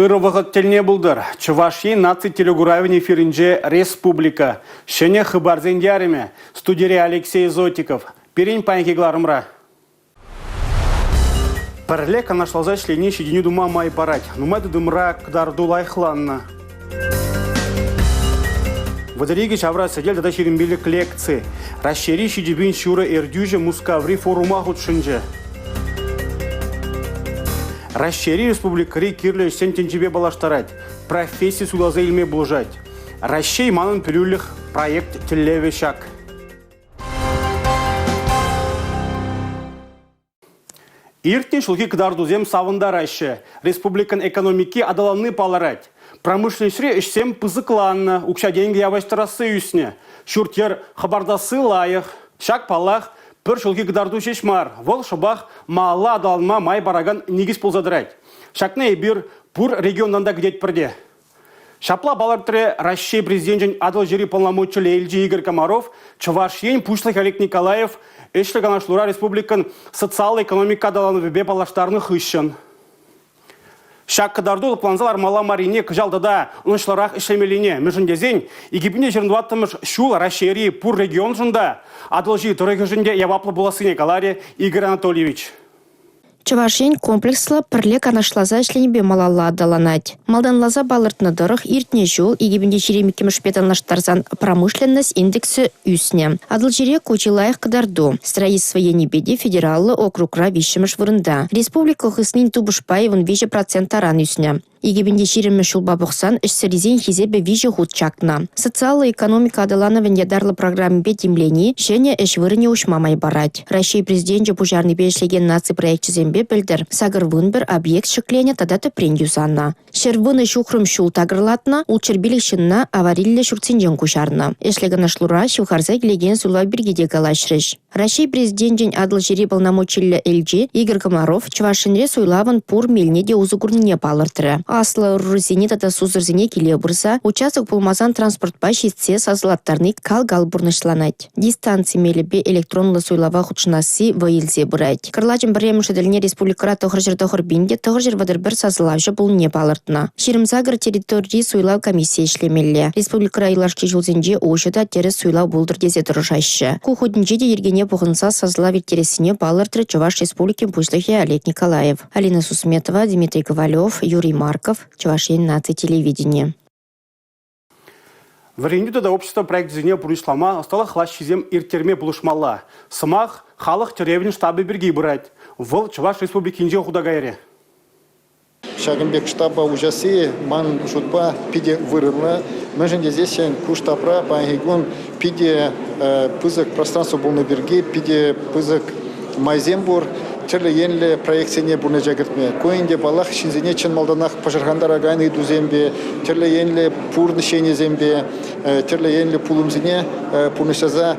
Хыровығыт телне бұлдыр. Чуваши наци телегуравин эфиринже республика. Шене хыбарзен яриме. Студире Алексей Зотиков. Перень панькегларымра. Парле канашлаза шлени шеденю дума май барать. Нумайды дымра кдарду лайхланна. Водориги чавра сидел дада шерімбелік лекции. Расшери шедебин шура эрдюже мускаври форума худшынже. Расшери республикари кирле сентенчебе балаштарать. Профессии сулаза илме булжать. Расшей манын пирюлих проект телеве шаг. Иртне шулки кдардузем савында расше. Республикан экономики адаланы паларать. Промышленшре ишсем пызыкланна. Укша деньги яваштарасы үсне. Шуртер хабардасы лайық. Шак палах. Пір шулки кдарду шешмар. Вол шыбах маала адаланма май бараган негіз пулзадырать. Шакны ебір пур регионнанда гдеть пірде. Шапла балартыре Россия президентін адал жері полномочылы Эльджи Игорь Комаров, Чувашиен Пушлых Олег Николаев, Эшлігана Шлура Республикан социал-экономика адаланы вебе балаштарны хыщын. Шак кадарду планзалар мала марине кжалдада унышларах ишлемелине межіндезен, Египіне жеріндуаттымыш шул Россия пур регион жында, адал жи тұрығы жінде яваплы боласыне каларе Игорь Анатольевич. Чувашин комплекслы пірлік анашлаза ішленебе малалла адаланать. Малданлаза балыртны дырық иртне жол егебінде шеремеке мүшпетанлаштарзан промышленность индексі үсне. Адыл жере көчелайық кадарду. Строительство енебеде федералы округра вишемыш вырында. Республика хыснин тубышпаевын 5% аран үсне. Егебінде шеремі шулба бұқсан ішсірізен хизебе вижі худ чакна. Социалы экономика адалановын ядарлы программы бетимлени және іш вырыне ушмамай барать. Россия президенті пужарны бешлеген наци проект чизембе білдір. Сагыр вынбір объект шықлене тадаты прендюзанна. Шервыны шухрым шул тагырлатна, улчербилік шынна аварилле шурцинжен кушарна. Эшлеген ашлура шухарзай келеген сула биргеде галашрыш. Россия президентін адыл жері полномочылы Эльджи Игорь Комаров Чувашинре суйлавын пур мельне де узугурнине палыртыры. Аслы рурзене тата сузырзене келе бұрса, участок пулмазан транспортпа шетсе сазылаттарны кал-гал бұрнышланать. Дистанции мелебе электронлы суйлава худшынасы вайылзе бұрайд. Кырлачын біреміш әділіне республикара тоғыр бинде тоғыр вадыр бір сазылавшы бұл не палыртына. Шерімзагыр территории суйлау комиссия ішлемелі. Республикара илашки жылзенже ошыда теріс суйлау болдыр дезе тұрышайшы. Кухудынже де ергене бұғынса сазылав ертересіне палыртыры Чуваш республики Пушлыхе Олег Николаев. Алина Сусметова, Дмитрий Ковалев, Юрий Марков, Чувашин наци телевидение. В Ренюда общество проект зене пурышлама стала хлащизем иртерме булышмала. Сымах халық теревин штабы берги брать. В Чуваш республикинже худагайре. Шагенбек штаба ужасы ман шутпа пиде вырыла. Меженде здесь куштапра пангигун пиде пызык пространство был на берге, пиде пызык майзембур. Терле енле проекцияне бурны жагыртме. Коинде балах шинзене чын малданах пажаргандар агайны дузембе, терле енле пурны шене зембе, терле енле пулумзене пурнышаза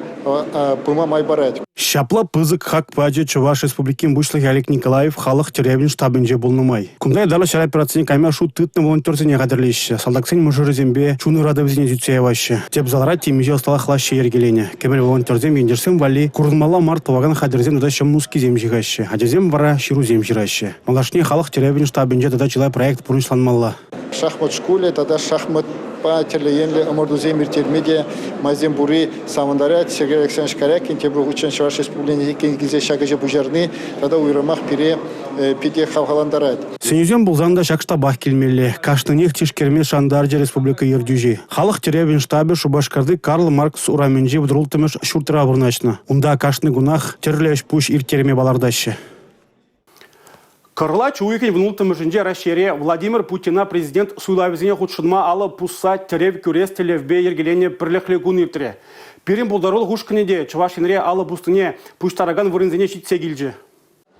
пыма май барать. Шапла пызык хак паде Чуваш республикин Бушлых Олег Николаев халық теревин штабынже болнымай. Кундай дала шара операцияне кайма шу тытны волонтерзене гадырлещі. Салдаксен мужыры зембе чуны радовзене зюцееваще. Теп залара темеже остала хлаще ергелене. Кемел волонтерзем ендерсем вали курдмала март поваган хадерзем дада шамнуски земжигаще. Адезем вара ширу земжираще. Малашне халық теревин штабынже дада чилай проект пурнышланмалла. Шахмат школе, тада шахмат по терленле амордузем иртермеде майзембури савандарят Сергей Александрович Корякин те был учен Чуваш республики гизе шагаже бужарны тада уйрамах пире пиде хавгаландарат. Сенюзем булзанда шакшта бах келмелле. Каштынех тишкерме шандарже республика ердюжи. Халық теревин штабы шубашкарды Карл Маркс ураменже вдрултымыш шуртыра бурначна. Унда каштны гунах терлеш пуш иртерме балардаще. Кырлач уйкен внултым жинже Россия Владимир Путина президент суйлавизине худшынма алы пусса терев күрес телевбе ергелене пірліхлі күн иртіре. Перен бұлдарыл ғушкынеде Чувашинре алы бустыне пуштараган вырынзене шитсе келжі.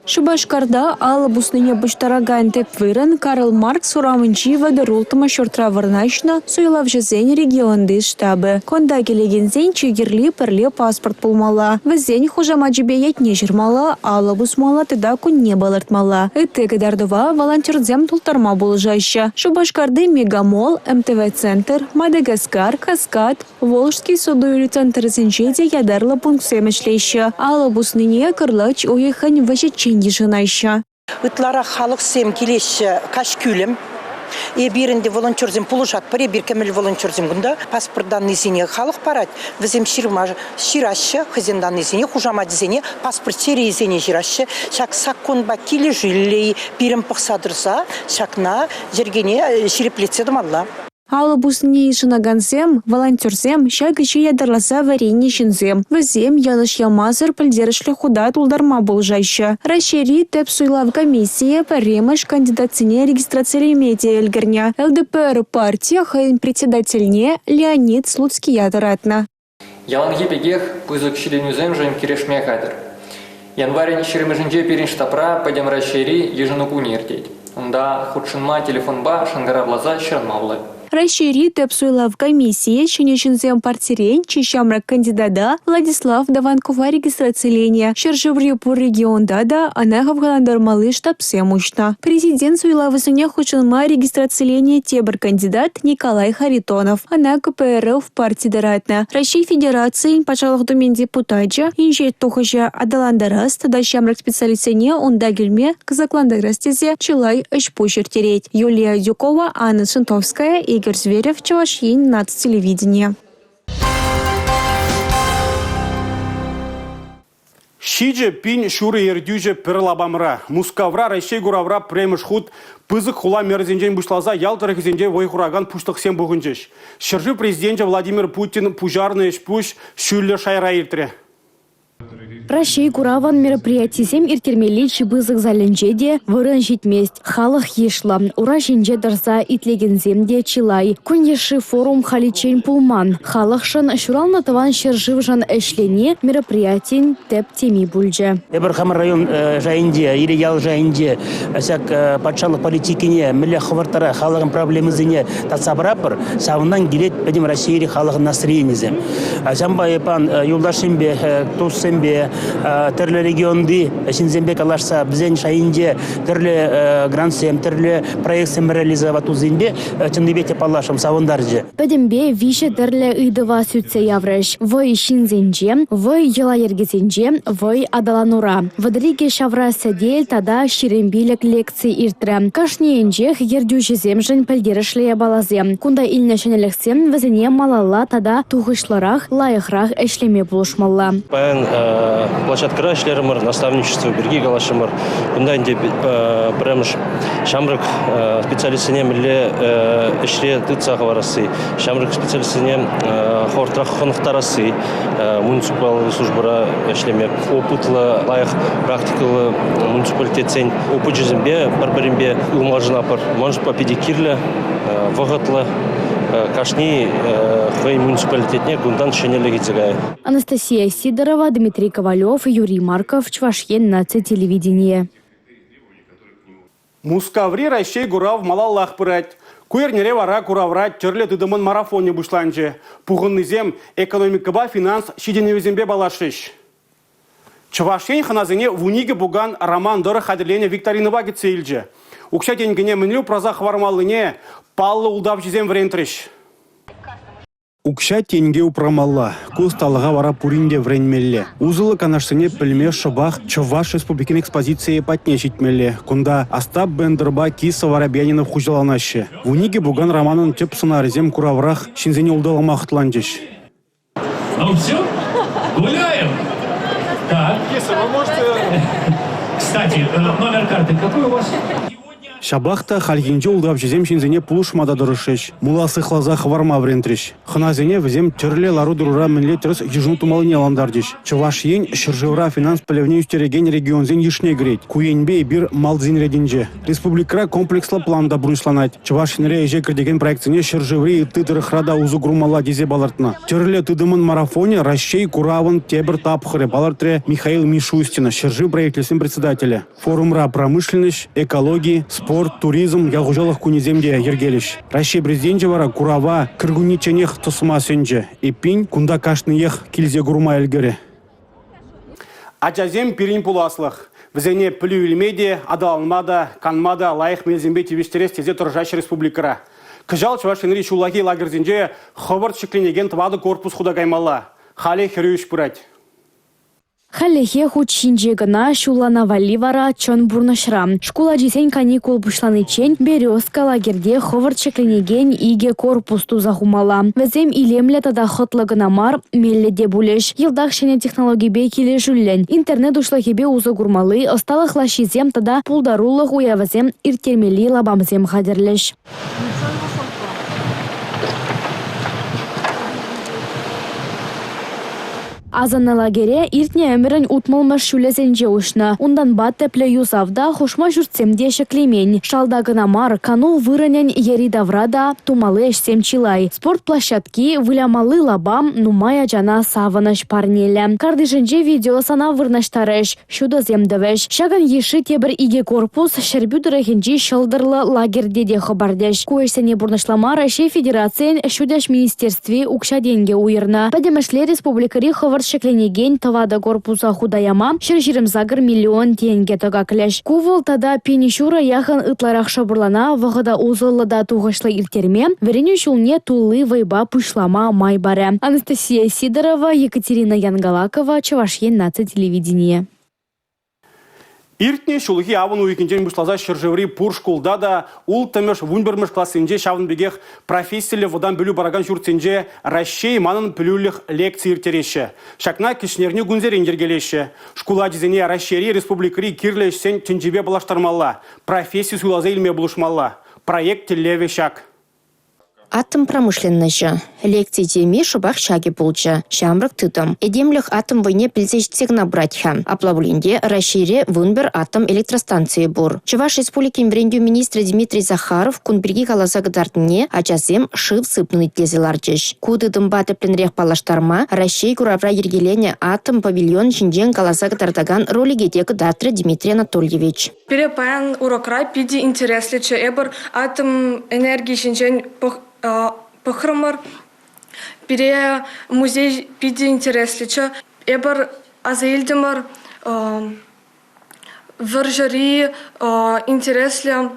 Шубашкарда алы бусныне буштараган теп вырын Карл Маркс урамынчи вадырултыма шортра вырнашна суйлав жезен регионды штабы. Конда келегензен чигерли пірлі паспорт пулмала. Візен хужама жібе етне жырмала, алы бусмала тыда күнне балыртмала. Үтті кедардыва волонтерзем тултарма болжайшы. Шубашкарды Мегамол, МТВ-центр, Мадагаскар, Каскад, Волжский судуйлы центр зенчеде ядарлы пункт семешлейші. Алы бусныне кырлач уехань вачетчен ешынайшы. Үтлара халық сем келеші кашкүлім. Биринде волонтерзем пулушат паре бир кемел волонтерзем гунда паспорт данный зене халық парать. Візем ширашы хызен данный зене хужама дизене паспорт серии зене жирашы. Шак саккон ба киле жилей бирим пықсадырса шакна жергене ширеплетсе думалла. Алы бусне шынагансем, волонтерсем, шагычы ядарласа варенье шинзем. Візем ялыш ямазыр пілдерішлі худа тулдарма болжайшы. Рашери теп суйлав комиссия паремыш кандидатсыне регистрациялі медиа әлгірне. ЛДПР партия хайын председательне Леонид Слуцкий ядыратна. Яланги бегех пызык шиленюзем жен кирешме кадр. Январь шеремежинже перин штапра падем рашери еженуку нертеть. Унда худшинма телефонба шангара влаза шермавлы. Рашери теп суйлав комиссия ченешинзем партирень чищамрак кандидата Владислав Даванкова регистрацияление. Шержеври по регионда да анахав галандармалы штабсем ушна. Президент суйлавы суне худшинма регистрацияление тебр кандидат Николай Харитонов. Она КПРЛ в партии даратна. Россия Федерации пачалых думен депутатча инжет тухажа адаландарас тада щамрак специалистене онда гельме казакландарастезе Чилай эшпушер тереть. Юлия Дюкова, Анна Шентовская, Игорь Зверев, Чувашьень, нацтелевидение. Шиже пин шуры ердюже перлабамра. Мускавра Рашей гуравра премыш худ пызык хула мерзенжен бушлаза ялтыры хизенже войхураган пуштық сен бұғынжеш. Шыржы президент Владимир Путин пужарный шпуш шүлі шайра иртре. Рашей Кураван мероприятисем иртермели чебызык заленжеде вырын житмест. Халық ешла. Ура женже дарса итлегенземде Чилай. Күнеші форум халичен пулман. Халық шын шурална таван шержив жан эшлене мероприятин теп теми бульже. Эберхам район жайынде, или ял жайынде, әсәк патшалық политикине, милля хвартара халығын проблемызыне тасабырапыр, савынан келет бәдім Россиири халығын настроенізем. Әсәмба епан юлдашымбе, туссымбе, түрлі регионды, шинзембек алашса, бізен жайынде, түрлі грантсем, түрлі проектсем реализовату зенбе, чындыбете палашым савындаржы. Бәдімбе више түрлі үйдыва сүтсе яврыш. Вой шинзенже, вой ела ергезенже, вой адаланура. Вадриге шавра сәдел тада ширембилек лекций иртірі. Кашниенжех ердюжезем жын пілдерішлея балазем. Кунда илнешенелексем візіне малалла тада туғышларах, лайықрақ әшлеме болушмалла. Площадкара эшлерімір, наставничество берги галашымыр. Кунда инде премыш шамрык специалистіне мілі эшле тыцағы барасы. Шамрык специалистіне хортрақ қонықтарасы. Муниципал службара эшлеме. Опытлы, лайық практикалы муниципалитетсен опыт жүзімбе, бір-бірінбе ұлмажынапыр. Может по педикирлі, вғытлы. Кашни хай муниципалитетне гундан шенелеги цигай. Анастасия Сидорова, Дмитрий Ковалев, Юрий Марков, Чувашьен, нацтелевидение. Мускаври Рашей гурав малаллах пырать. Куернере вара куравра терле тыдымын марафоне бушланчы. Пуғыннызем экономикаба финанс шиденевізембе балашыш. Чувашьен ханазыне вуниге буган роман дыры хадерлене викторинова гецейльче. Укша денгене мінлю празах вармалыне паллы улдап жезем врентрыш. Укша тенге упрамалла, кусталыға вара пуринде вренмелле. Узылы канашсыне пілме шыбах Чуваш республикин экспозиции патне житмелле. Кунда Остап Бендерба киса варабянинов хужаланаще. Вуниге буган романын теп сценаризем кураврах шинзене улдалымахтланчыш. Ну все, гуляем. Так. Киса, вы можете... Кстати, номер карты какой у вас? Шабахта хальгинже улдап жезем шинзене пулушмада дұрышыш. Муласы хлазах варма врентриш. Хыназене візем түрлі лару дұрура мінле түріс ежіну тумалыне аландардиш. Чувашьен шыржывра финанс пілевне үстереген регионзен ешне греть. Куенбе бир малдзин рединже. Республикра комплекслы планда бұрышланать. Чувашьенре еже кірдеген проектсіне шыржыври тыдырықрада узу грумала дезе балартына. Түрлі тыдымын марафоне Рашей Куравын тебір тапхыры балартре Михаил Мишустина, шыржы правительствен председателя. Форумра промышленность, экологии, спорт, туризм, ялғужалық күнеземде ергеліш. Рашей президенте вара Курава кіргуниченех тұсыма сөнже. Епин кунда кашныех килзе гурма әлгері. Ачазем пирин пуласлық. Візене пілі үлмеде, адаланмада, канмада, лайық мелзембе тевештерес тезе тұржаш республикара. Кыжал Чувашьенри шулаки лагерзенже ховард шекленеген твады корпус худагаймалла. Хали херюш пырать. Халлехе хучинже гына шулана вали вара чон бурнашра. Школа жесен каникул бушланычен березка лагерде ховар чекленеген иге корпусту захумала. Везем илемле тада хотлыгына мар мелледе булеш. Йылдах шене технологии бе келе жүллен. Интернет ушлахебе узы гурмалы, осталых лашизем тада пулдарулых уявазем иртермели лабамзем хадерлеш. Азанна лагере иртне өмірін утмылмыш шүлезенже ушна. Ундан бат тепле юзавда хушма жүртсемде шеклемень. Шалдагына мар кану вырынен ери даврада тумалы эшсем чилай. Спорт площадки вылямалы лабам нумая жана савыныш парнелі. Кардышынже видео сана вырнаштарыш. Шуда земдевеш. Шаган еші тебір иге корпус шербюдырыхенжи шылдырлы лагердеде хабардеш. Куэшсене бурнашламар Рашей Федерациян шудаш министерстве укшаденге уйырна. Падемешле республикари хавар шекленеген тавада корпуса худаяма шержирим загыр миллион тенге тога клеш. Кувол тада пенишура яхан ытларах шабырлана вағыда узыллыда туғышлы иртерме вереню шулне тулы вайба пушлама майбаре. Анастасия Сидорова, Екатерина Янгалакова, Чувашьен наци телевидение. Иртне шулхи авын уйкенжен бушлаза шыржеври пур школда да ул тымыш вунбермыш классенже шавын бегех профессияле водан бүлю бараган журтсенже Рашей манын бүлюліх лекция иртереші. Шакна кишнерне гунзерен ергелеші. Школа дизене Рашери республикари кирлешсен ченжебе балаштармалла. Профессию суйлаза илме булышмалла. Проект телеве шак. Атом промышленности. Лекции теме шубах шаги булча. Шамрак тытым. Эдемлих атом войне пильзечтег набратьха. Аплавленде расшире вунбер атом электростанции бур. Чуваш республики мврендю министр Дмитрий Захаров кунберги каласа гадартне ачасем шив сыпнуны тезеларчыш. Куды дымбаты пленрех палаштарма Рашей куравра ергелене атом павильон шинжен каласа гадартаган ролигетек дартре Дмитрий Анатольевич. Перепаян урокра пиди интересличе эбр атом энергии шинжен похромар пере музей пиди интересличе эбр азаилдемар вержари интересля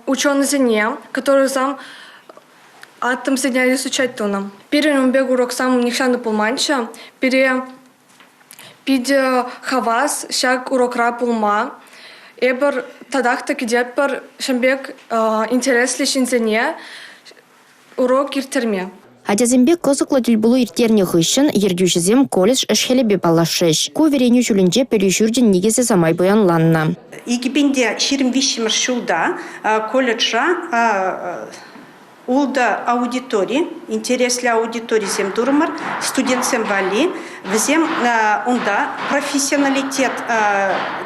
ученый зене, который сам атом соединяли изучать тоном. Пере бег урок сам нихшаны пулманча, пере пиди хавас шаг урокра пулма. Эбер тадахта кидепер шамбек интересли шинзене урок иртерме. Адязембек козыклы дюльбулу иртерне хыщын ердюшізем колледж эшхелебе балашыш. Кувереню жүлінже пелюшүрден негезе замай боянланна. Египенде ширим вишимер шулда колледжа улда аудитории, интересли аудитории зем дурмар, студент зем вали, взем унда профессионалитет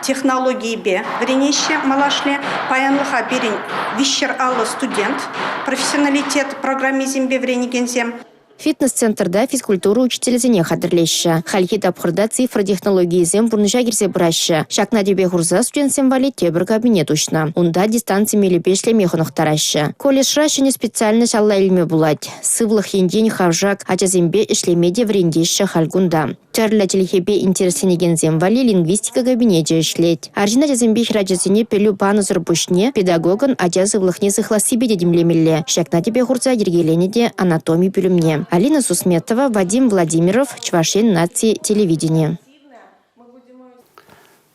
технологии бе, вренище малашле, паянлыха берин вищер алло студент, профессионалитет программе зембе врениген зем. Фитнес-центрда физкультура учителезене хадырлеші. Хальхи тапхырда цифра технологии зем бурныша кирсе бұрашы. Шакна дебе хурза студентсем вали тебір кабинет ушна. Унда дистанции мели пешле мехунық тарашы. Колледж шыне специально шалла илме булать. Сывлых ендень хавжак, ачазембе ишлемеде врендеші хальгунда. Чарля телехебе интересенеген зем вали лингвистика кабинете ишлеть. Аржина жазембе хирачазене пелю панызыр бушне педагогын ачазывлых не сыхласибе дедимлемелле. Шакна дебе хурза ергеленеде анатомии пюлемне. Алина Сусметова, Вадим Владимиров, Чувашьен наци телевидение.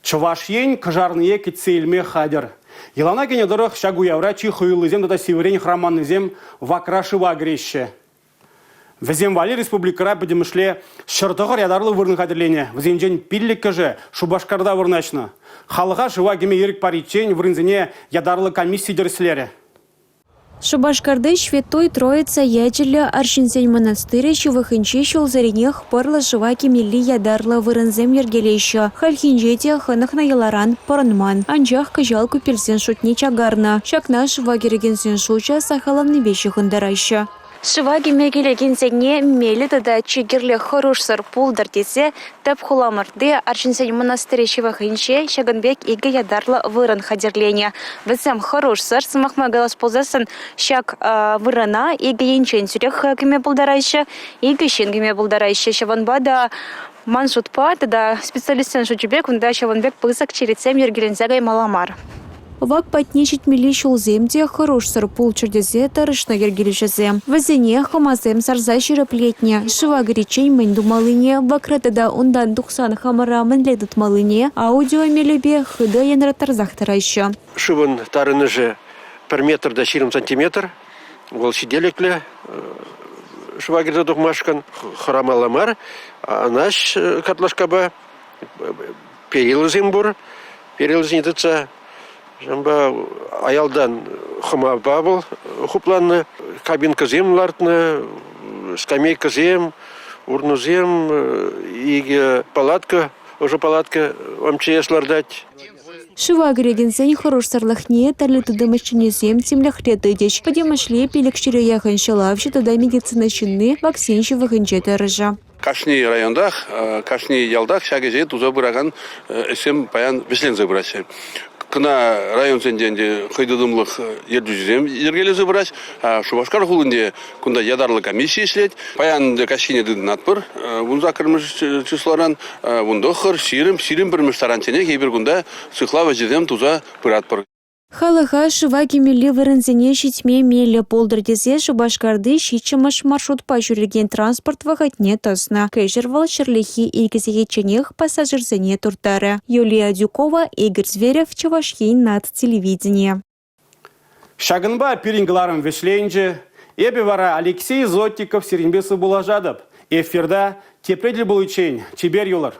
Чувашьен кажарные кицельме хадер. Елана генедорох шагу явра чихуйлы зем дата северень храманный зем вакрашива греще. В земвали республикара подемышле шыртығыр ядарлы вырны хадерлене. В земжен пиллик же шубашкарда вырначна. Халыға жива геме ерік паричень вырынзене ядарлы комиссии дерслере. Шубашкарды Шветой Троица ячелі Аршинсен монастыры шывахынче шолзаренех парлы жыва кемелі ядарлы вырынзем ергелейші. Хальхинжете хынық наяларан порынман. Анжақ кыжал күпелсен шутне чагарна. Шакна шыва керегенсен шуча сахаланны беші хындарайшы. Шываги мегелеген зене мелі тада чигерлі хорошсыр пулдар десе, тәп хуламырды Аршинсен монастыры шывахынче шагынбек игі ядарлы вырын хадерлене. Візем хорошсыр сымақма галаспозасын шак вырына игі енчен сүрек кеме бұлдарайшы, игі шен кеме бұлдарайшы. Шаванбада мансутпа тада специалистен шучебек, унда шаванбек пысак черецем ергелензегай маламар. Вак патнечит мили шулземде хорошсыр пул чурдезе тарышна ергелешезе. Вазене хамазем сарза широплетне. Шива горячень мэнь думалыне. Вакратада ондан духсан хамара мэнледут малыне. Аудио мелебе хыда янратарзах тарайшы. Шивын тарыны же per метр до 4 сантиметр. Ол сиделекле. Швагерза духмашкан храмаламар. А наш катлашкаба перилызым бур. Перилызнитыца. Жамба аялдан хыма бабыл. Хупланны кабинка землартны. Скамейка зем. Урнузем. И палатка. Уже палатка МЧС лардать. Шива грегенсен хорош сарлахне тарлы тудымышчынезем темляхретыдеч. Подемашле пелекшире яхан шалавши тада медицина чинны вакцин шивахынче тарыжа. Кашни райондах, кашни ялдах шагезе туза бұраған эсем паян веслензе бұрасы. Кына район сенденде қойдыдымлық ердүзем ергелезі бұрас, Шубашкар хулынде күнда ядарлы комиссия след. Паян кашкине дыдын атпыр, бұнза кірміш числоран, бұнда қыр, сирим бірміш тарантене кейбір күнда сықлава жедем туза бұратпыр. Халыха шыва кемелі вырынзене шитме мелі полдырдезе Шубашкарды шитчымыш маршрут жүрген транспорт вағатне тосна. Кэжервал шырлихи егізеге ченех пассажирзене туртары. Юлия Дюкова, Игорь Зверев, Чувашхейн над телевидение. Шагынба пирингларым вешленже, эбе вара Алексей Зотиков Серенбесы Булажадов. Эфирда тепредлі бұл учень, чебер юлар.